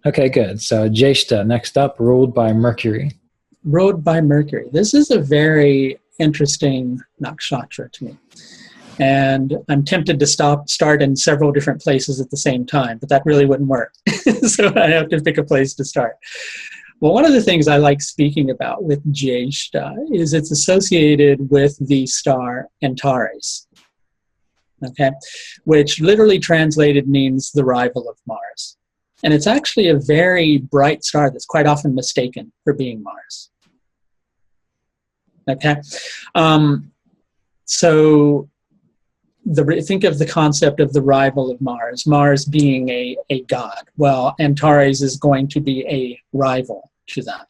Okay, good. So Jyeshtha, next up, ruled by Mercury. Ruled by Mercury. This is a very interesting nakshatra to me. And I'm tempted to start in several different places at the same time, but that really wouldn't work. So I have to pick a place to start. Well, one of the things I like speaking about with Jyeshtha is it's associated with the star Antares, okay, which literally translated means the rival of Mars. And it's actually a very bright star that's quite often mistaken for being Mars. Okay, so think of the concept of the rival of Mars, Mars being a god. Well, Antares is going to be a rival to that.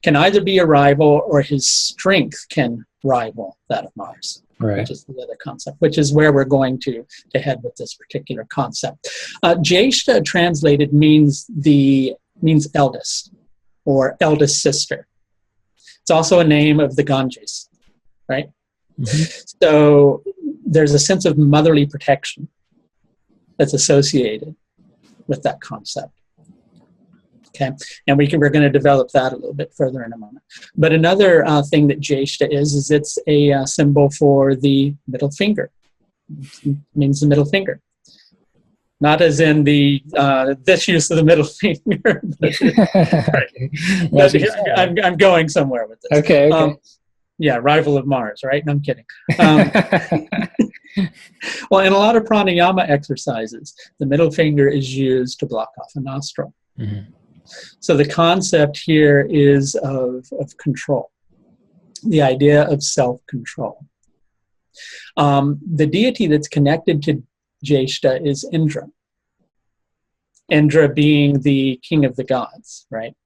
Can either be a rival or his strength can rival that of Mars. Right. Which is the other concept, which is where we're going to head with this particular concept. Jyeshtha translated means eldest or eldest sister. It's also a name of the Ganges, right? Mm-hmm. So there's a sense of motherly protection that's associated with that concept. Okay, and we're going to develop that a little bit further in a moment. But another thing that Jyeshtha is it's a symbol for the middle finger. It means the middle finger. Not as in the this use of the middle finger. But, right. I'm going somewhere with this. Okay. Yeah, rival of Mars, right? No, I'm kidding. Well, in a lot of pranayama exercises, the middle finger is used to block off a nostril. Mm-hmm. So the concept here is of control, the idea of self-control. The deity that's connected to Jyeshtha is Indra. Indra being the king of the gods, right?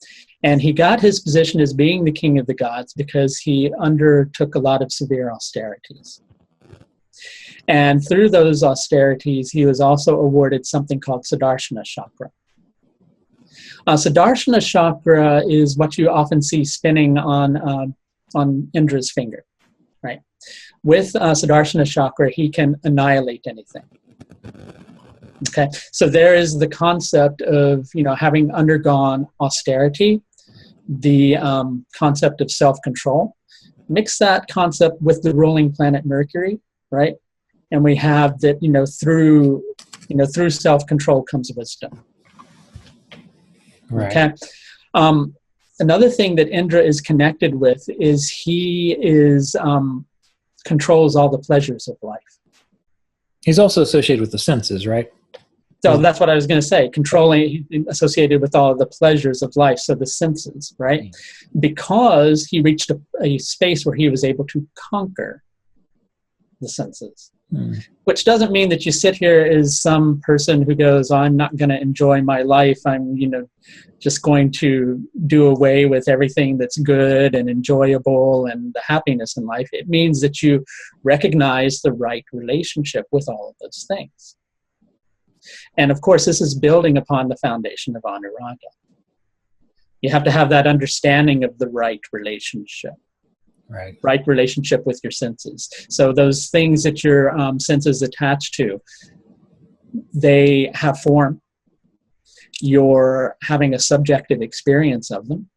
And he got his position as being the king of the gods because he undertook a lot of severe austerities. And through those austerities, he was also awarded something called Sudarshana Chakra. Sudarshana Chakra is what you often see spinning on Indra's finger, right? With Sudarshana Chakra, he can annihilate anything. Okay, so there is the concept of, having undergone austerity, the concept of self-control. Mix that concept with the ruling planet Mercury, right? And we have that, through self-control comes wisdom. Right. Okay. Another thing that Indra is connected with is he controls all the pleasures of life. He's also associated with the senses, right? So that's what I was going to say. Controlling, associated with all of the pleasures of life, so the senses, right? Because he reached a space where he was able to conquer the senses. Which doesn't mean that you sit here as some person who goes, I'm not going to enjoy my life. I'm, just going to do away with everything that's good and enjoyable and the happiness in life. It means that you recognize the right relationship with all of those things. And of course, this is building upon the foundation of Anuraga. You have to have that understanding of the right relationship. Right relationship with your senses. So those things that your senses attach to, they have form. You're having a subjective experience of them.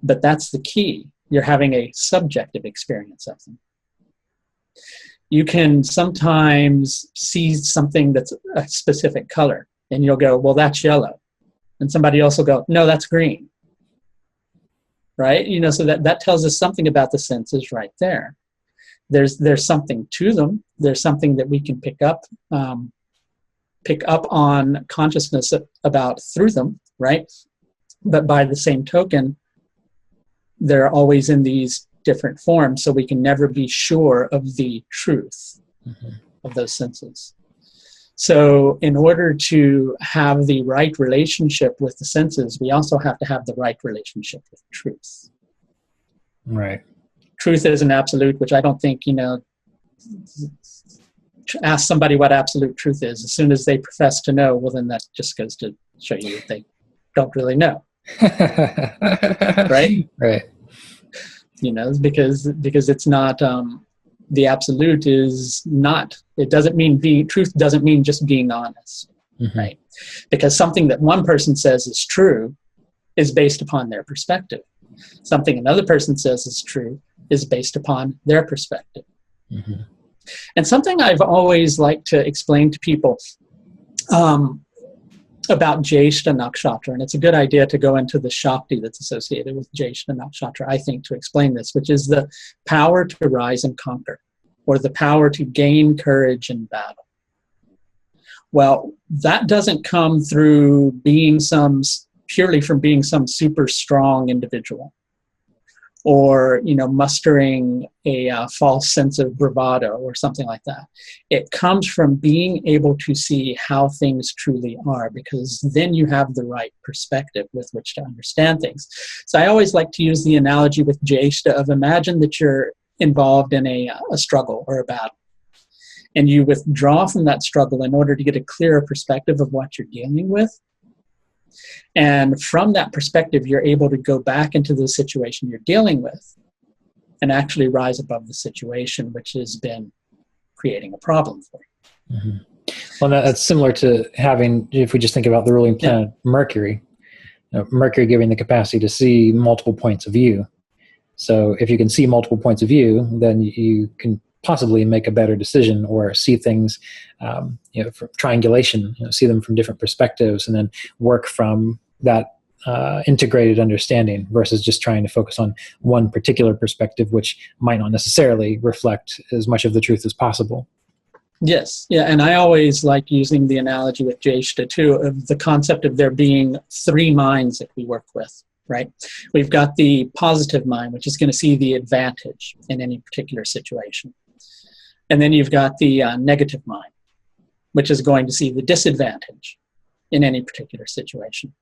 But that's the key. You're having a subjective experience of them. You can sometimes see something that's a specific color, and you'll go, well, that's yellow. And somebody else will go, no, that's green. Right? So that tells us something about the senses right there. There's something to them. There's something that we can pick up on consciousness about through them, right? But by the same token, they're always in these different forms, so we can never be sure of the truth of those senses. So in order to have the right relationship with the senses, we also have to have the right relationship with truth. Right. Truth is an absolute, which I don't think, ask somebody what absolute truth is. As soon as they profess to know, well, then that just goes to show you that they don't really know. Right? Right. Because it's not... the absolute is not, it doesn't mean truth doesn't mean just being honest. right? Because something that one person says is true is based upon their perspective. Something another person says is true is based upon their perspective. And something I've always liked to explain to people about Jyestha Nakshatra, and it's a good idea to go into the Shakti that's associated with Jyestha Nakshatra, I think, to explain this, which is the power to rise and conquer, or the power to gain courage in battle. Well, that doesn't come through purely from being some super strong individual, or mustering a false sense of bravado or something like that. It comes from being able to see how things truly are, because then you have the right perspective with which to understand things. So I always like to use the analogy with Jyeshtha of, imagine that you're involved in a struggle or a battle, and you withdraw from that struggle in order to get a clearer perspective of what you're dealing with. And from that perspective, you're able to go back into the situation you're dealing with and actually rise above the situation, which has been creating a problem for you. Well, that's similar to having, if we just think about the ruling planet, Mercury, Mercury giving the capacity to see multiple points of view. So if you can see multiple points of view, then you can possibly make a better decision, or see things, from triangulation, see them from different perspectives, and then work from that integrated understanding, versus just trying to focus on one particular perspective, which might not necessarily reflect as much of the truth as possible. Yes, yeah, and I always like using the analogy with Jyeshtha too, of the concept of there being three minds that we work with, right? We've got the positive mind, which is going to see the advantage in any particular situation. And then you've got the negative mind, which is going to see the disadvantage in any particular situation.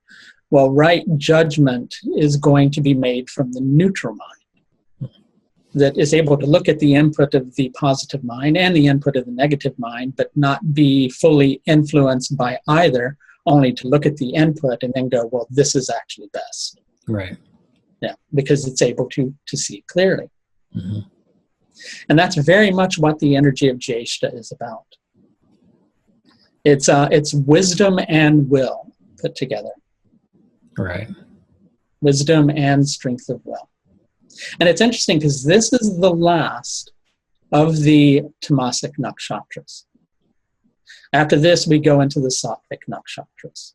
Well, right judgment is going to be made from the neutral mind, that is able to look at the input of the positive mind and the input of the negative mind, but not be fully influenced by either, only to look at the input and then go, well, this is actually best. Right. Yeah, because it's able to see clearly. And that's very much what the energy of Jyeshtha is about. It's wisdom and will put together. Right. Wisdom and strength of will. And it's interesting because this is the last of the Tamasic nakshatras. After this, we go into the Sattvic nakshatras.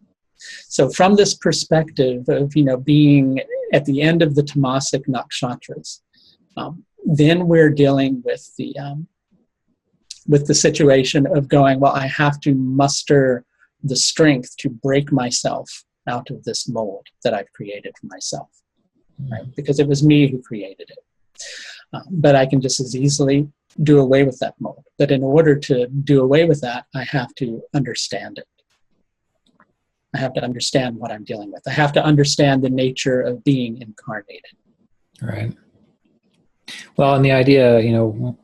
So from this perspective of, being at the end of the Tamasic nakshatras, then we're dealing with the situation of going, well, I have to muster the strength to break myself out of this mold that I've created for myself, right? Because it was me who created it. But I can just as easily do away with that mold. But in order to do away with that, I have to understand it. I have to understand what I'm dealing with. I have to understand the nature of being incarnated. Right. Well, and the idea,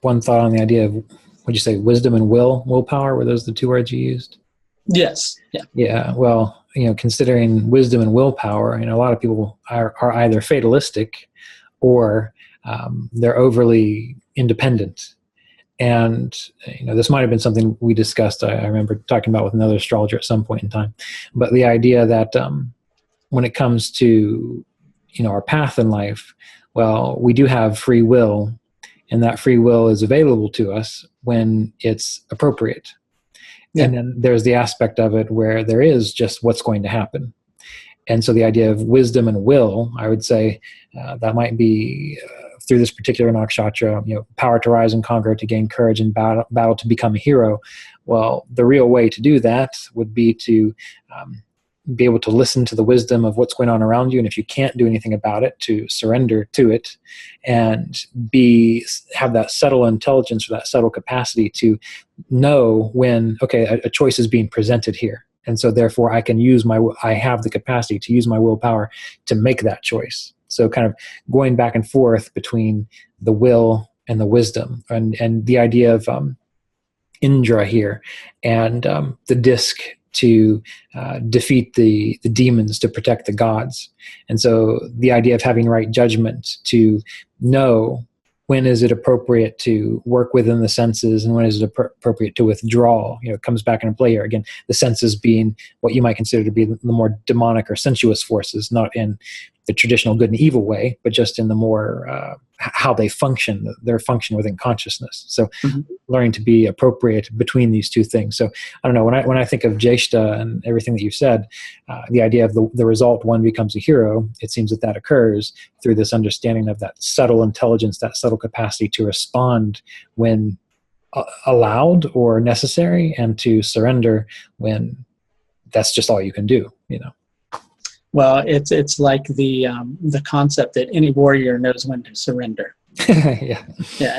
one thought on the idea of, what'd you say, wisdom and willpower, were those the two words you used? Yes. Yeah. Yeah. Well, considering wisdom and willpower, a lot of people are either fatalistic or they're overly independent. And, this might have been something we discussed, I remember talking about with another astrologer at some point in time. But the idea that when it comes to, our path in life, well, we do have free will, and that free will is available to us when it's appropriate. Yeah. And then there's the aspect of it where there is just what's going to happen. And so the idea of wisdom and will, I would say that might be through this particular nakshatra, power to rise and conquer, to gain courage in battle, to become a hero. Well, the real way to do that would be to be able to listen to the wisdom of what's going on around you, and if you can't do anything about it, to surrender to it and have that subtle intelligence, or that subtle capacity to know when, okay, a choice is being presented here, and so therefore I have the capacity to use my willpower to make that choice. So kind of going back and forth between the will and the wisdom, and the idea of Indra here, and the disc to defeat the demons, to protect the gods. And so the idea of having right judgment, to know when is it appropriate to work within the senses, and when is it appropriate to withdraw? It comes back into play here again. The senses being what you might consider to be the more demonic or sensuous forces, not in the traditional good and evil way, but just in the more how they function, their function within consciousness. So learning to be appropriate between these two things. So I don't know, when I think of Jyeshtha and everything that you said, the idea of the result, one becomes a hero, it seems that occurs through this understanding of that subtle intelligence, that subtle capacity to respond when allowed or necessary, and to surrender when that's just all you can do. Well, it's like the concept that any warrior knows when to surrender. Yeah,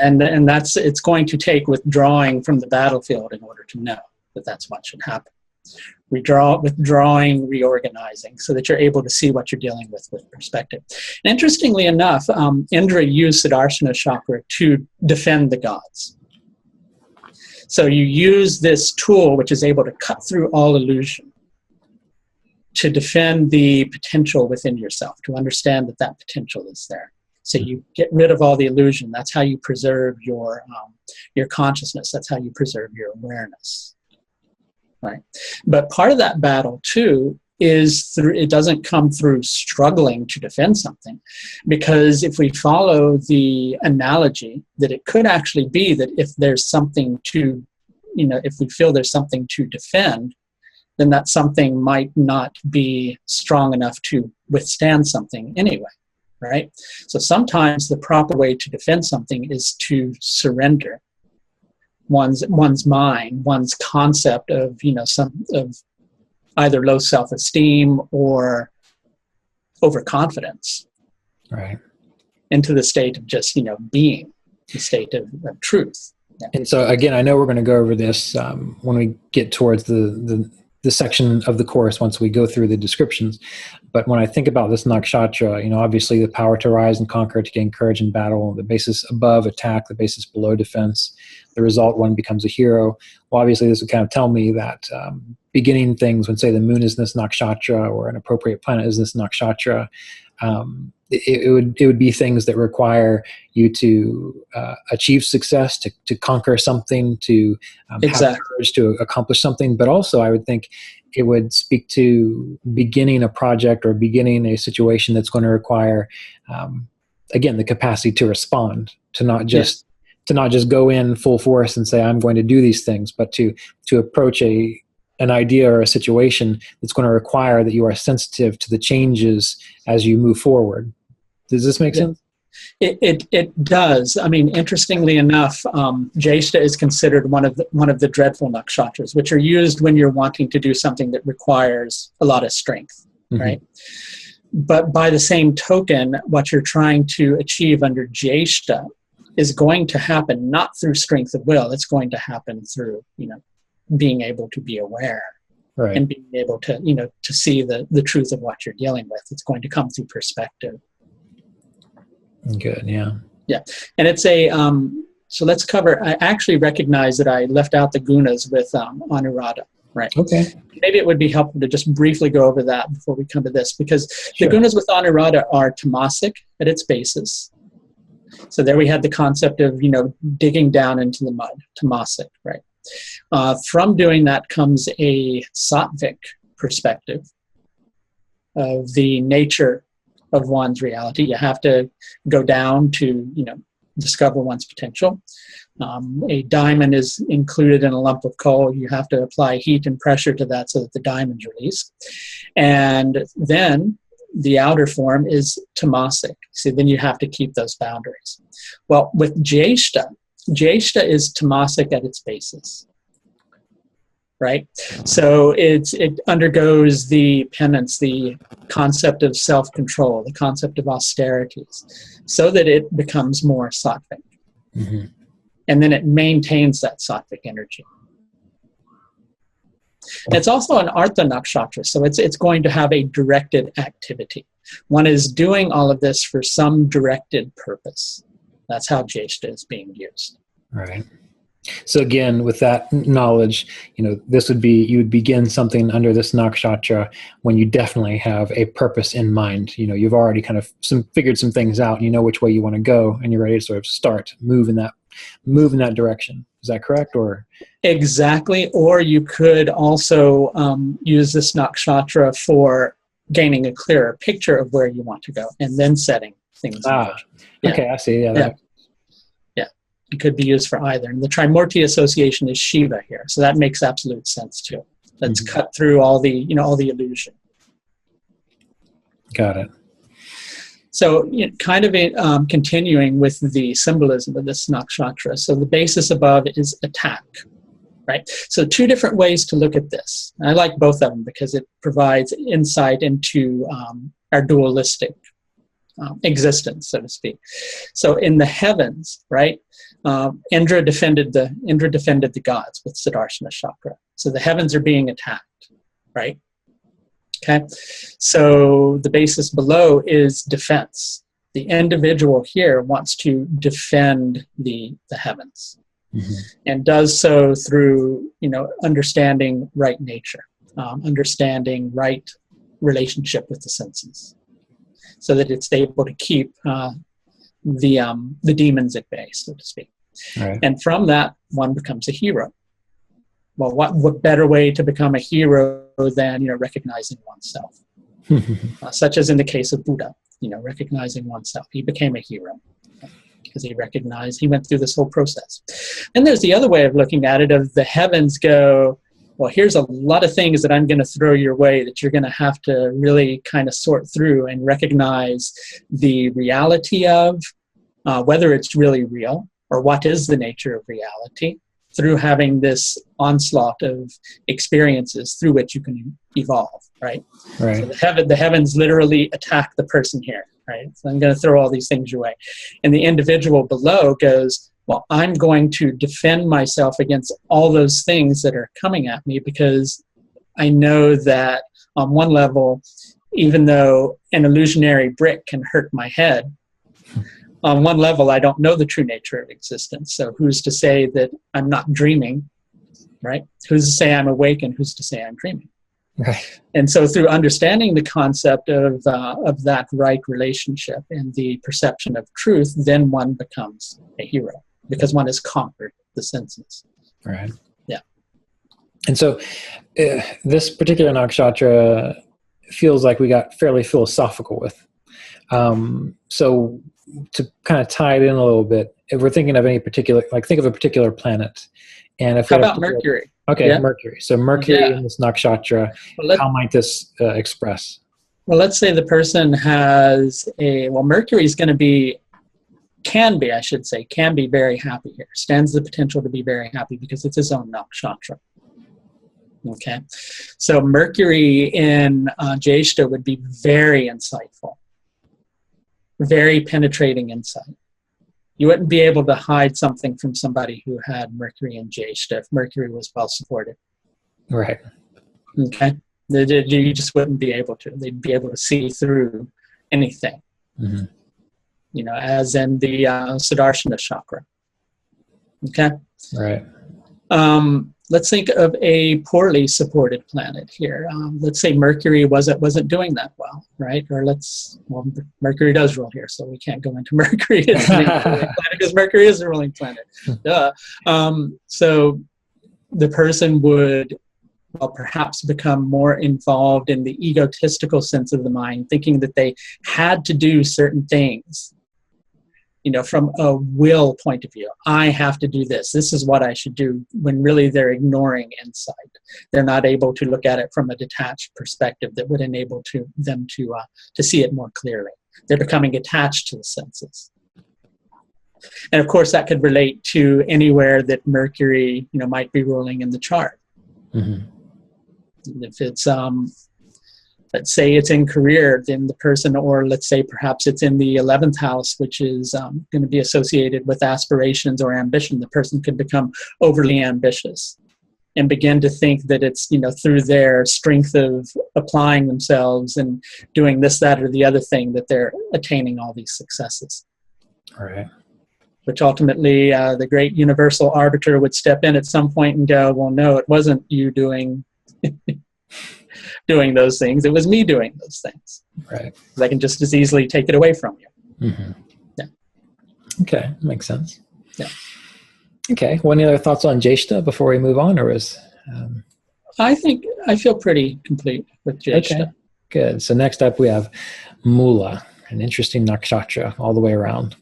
and it's going to take withdrawing from the battlefield in order to know that that's what should happen. Withdrawing, reorganizing, so that you're able to see what you're dealing with perspective. And interestingly enough, Indra used Sudarshana chakra to defend the gods. So you use this tool, which is able to cut through all illusion, to defend the potential within yourself, to understand that potential is there. So you get rid of all the illusion. That's how you preserve your consciousness. That's how you preserve your awareness, right? But part of that battle too is it doesn't come through struggling to defend something, because if we follow the analogy that it could actually be that if there's something to, if we feel there's something to defend, then that something might not be strong enough to withstand something anyway, right? So sometimes the proper way to defend something is to surrender one's mind, one's concept of, of either low self-esteem or overconfidence, right, into the state of just, being, the state of truth. Yeah. And so again, I know we're going to go over this when we get towards the section of the course, once we go through the descriptions. But when I think about this nakshatra, obviously the power to rise and conquer, to gain courage in battle, the basis above attack, the basis below defense, the result, one becomes a hero. Well, obviously this would kind of tell me that beginning things, when say the moon is this nakshatra or an appropriate planet is this nakshatra, it would be things that require you to achieve success, to conquer something, to have courage to accomplish something. But also I would think it would speak to beginning a project or beginning a situation that's going to require, again, the capacity to respond, to not just go in full force and say, I'm going to do these things, but to approach an idea or a situation that's going to require that you are sensitive to the changes as you move forward. Does this make sense? It does. I mean, interestingly enough, Jyeshtha is considered one of the dreadful nakshatras, which are used when you're wanting to do something that requires a lot of strength, right? But by the same token, what you're trying to achieve under Jyeshtha is going to happen not through strength of will. It's going to happen through, being able to be aware, right, and being able to, to see the truth of what you're dealing with. It's going to come through perspective. Good, yeah. Yeah, and it's so let's cover, I actually recognize that I left out the Gunas with Anuradha, right? Okay. Maybe it would be helpful to just briefly go over that before we come to this, because the Gunas with Anuradha are tamasic at its basis. So there we had the concept of, digging down into the mud, tamasic, right? From doing that comes a sattvic perspective of the nature of one's reality. You have to go down to, discover one's potential. A diamond is included in a lump of coal. You have to apply heat and pressure to that so that the diamond's released. And then the outer form is tamasic. So then you have to keep those boundaries. Well, with Jyeshtha is tamasic at its basis, right? So it undergoes the penance, the concept of self-control, the concept of austerities, so that it becomes more sattvic. Mm-hmm. And then it maintains that sattvic energy. And it's also an Artha Nakshatra, so it's going to have a directed activity. One is doing all of this for some directed purpose. That's how Jyeshtha is being used. Right. So again, with that knowledge, this would be, you would begin something under this nakshatra when you definitely have a purpose in mind. You've already kind of figured some things out. You know which way you want to go, and you're ready to sort of start move in that direction. Is that correct? Or exactly? Or you could also use this nakshatra for gaining a clearer picture of where you want to go, and then setting things in motion. Okay, I see. Yeah. It could be used for either. And the Trimurti association is Shiva here. So that makes absolute sense too. Let's cut through all the illusion. Got it. So continuing with the symbolism of this nakshatra. So the basis above is attack, right? So two different ways to look at this. And I like both of them because it provides insight into our dualistic existence, so to speak. So in the heavens, right? Indra defended the gods with Sudarshana chakra. So the heavens are being attacked, right? Okay. So the basis below is defense. The individual here wants to defend the heavens, and does so through understanding right nature, understanding right relationship with the senses, so that it's able to keep the demons at bay, so to speak. Right. And from that, one becomes a hero. Well, what better way to become a hero than recognizing oneself? Such as in the case of Buddha, recognizing oneself. He became a hero because he recognized, he went through this whole process. And there's the other way of looking at it, of the heavens go, well, here's a lot of things that I'm going to throw your way that you're going to have to really kind of sort through and recognize the reality of, whether it's really real or what is the nature of reality, through having this onslaught of experiences through which you can evolve, right? Right. So the heavens literally attack the person here, right? So I'm going to throw all these things your way. And the individual below goes, well, I'm going to defend myself against all those things that are coming at me, because I know that on one level, even though an illusionary brick can hurt my head, on one level, I don't know the true nature of existence. So who's to say that I'm not dreaming, right? Who's to say I'm awake, and who's to say I'm dreaming? Right. And so through understanding the concept of that right relationship and the perception of truth, then one becomes a hero, because one has conquered the senses. Right. Yeah. And so this particular nakshatra feels like we got fairly philosophical with. So to kind of tie it in a little bit, if we're thinking of any particular, think of a particular planet. And if how about Mercury? Okay, yeah. Mercury. So Mercury in this nakshatra, how might this express? Well, let's say the person has Mercury is going to be, can be very happy here. Stands the potential to be very happy because it's his own nakshatra. Okay. So Mercury in Jyeshtha would be very insightful, very penetrating insight. You wouldn't be able to hide something from somebody who had Mercury in Jyeshtha if Mercury was well supported. Right. Okay. You just wouldn't be able to. They'd be able to see through anything. As in the Sudarshana chakra. Okay. Right. Let's think of a poorly supported planet here. Let's say Mercury wasn't doing that well, right? Or Mercury does rule here, so we can't go into Mercury as a ruling planet, because Mercury is a ruling planet. Duh. So the person would perhaps become more involved in the egotistical sense of the mind, thinking that they had to do certain things. From a will point of view, I have to do this. This is what I should do, when really they're ignoring insight. They're not able to look at it from a detached perspective that would enable them to see it more clearly. They're becoming attached to the senses. And of course, that could relate to anywhere that Mercury, might be ruling in the chart. If it's let's say it's in career, then the person, or let's say perhaps it's in the 11th house, which is going to be associated with aspirations or ambition, the person could become overly ambitious and begin to think that it's, through their strength of applying themselves and doing this, that, or the other thing that they're attaining all these successes. All right. which ultimately the great universal arbiter would step in at some point and go, well, no, it wasn't you doing doing those things. It was me doing those things. Right. Because I can just as easily take it away from you. Mm-hmm. Yeah. Okay, makes sense. Yeah. Okay. Well, any other thoughts on Jyeshtha before we move on, or is? I think I feel pretty complete with Jyeshtha. Okay. Good. So next up we have Mula, an interesting nakshatra all the way around.